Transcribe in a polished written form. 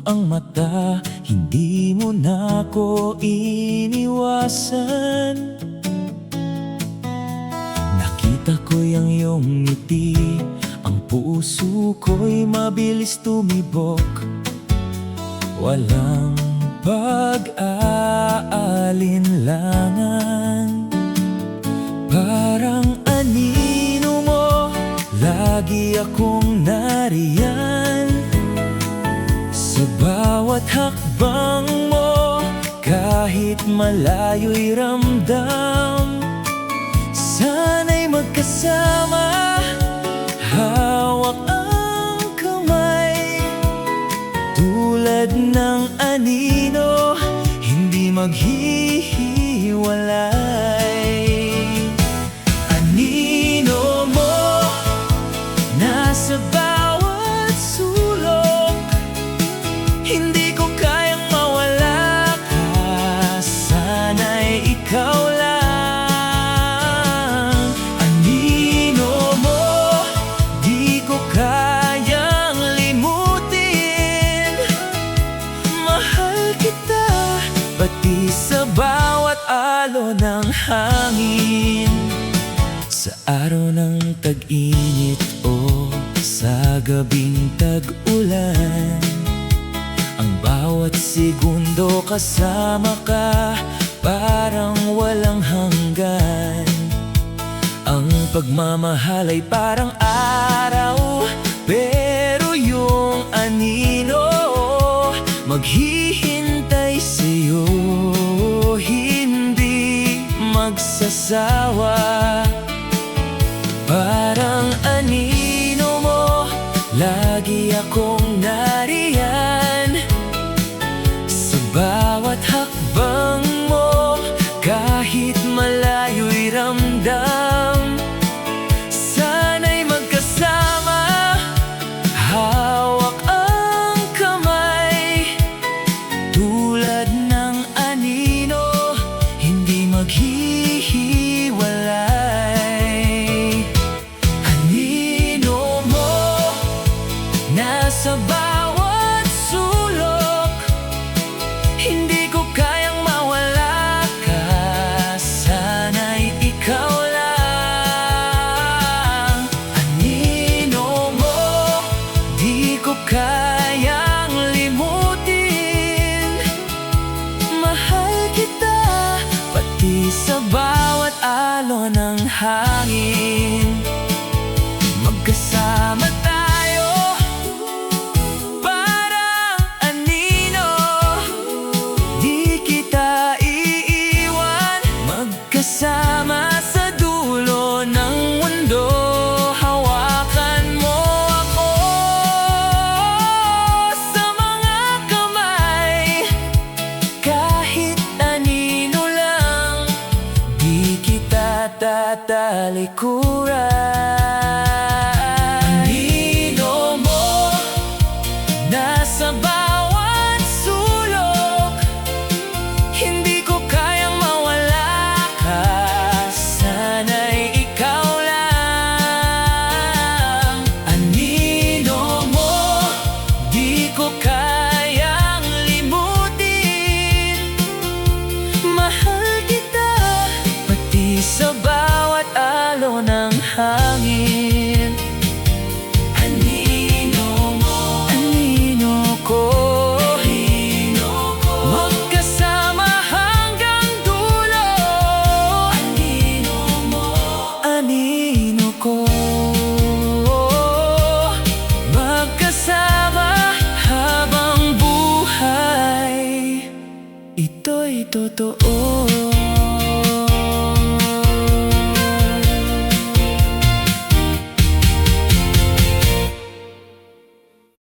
ang mata, hindi mo na ko iniwasan. Nakita ko yung iyong ngiti, ang puso ko'y mabilis tumibok. Walang pag-aalinlangan, parang anino mo, lagi akong nariyan. Sa bawat hakbang mo, kahit malayo'y ramdam. Sana'y magkasama, hawak ang kamay. Tulad ng anino, hindi maghihiwalay. Anino mo, nasa bawat sulok, hindi ko kayang mawala ka. Sana'y ikaw lang. Anino mo, di ko kayang limutin. Mahal kita, pati sa bawat alon ng hangin. Sa araw ng tag-init o sa gabing tag-ulan, ang bawat segundo kasama ka, parang walang hanggan. Ang pagmamahal ay parang araw, pero yung anino maghihintay sa'yo, hindi magsasawa. Parang anino mo, lagi akong nariyan. Sa bawat hakbang mo, kahit malayo'y ramdam. Sana'y magkasama, hawak ang kamay. Tulad ng anino, hindi maghihiwalay. Anino mo, nasa bawat sulok, hindi ko kayang mawala ka. Sana'y ikaw lang. Anino mo, di ko kayang limutin. Mahal kita, pati sa bawat alon ng hangin. Magkasama tayo, parang anino, di kita iiwan. Magkasama sa dulo ng mundo, hawakan mo ako sa mga kamay. Kahit anino lang, di kita tatalikuran. Anino mo, nasa bawat sulok, hindi ko kayang mawala ka. Sana'y ikaw lang. Anino mo, di ko kayang limutin. Mahal kita, pati sa bawat alon ng hangin. Anino mo, anino ko, magkasama hanggang dulo. Anino mo, anino ko, magkasama habang buhay. Ito'y totoo.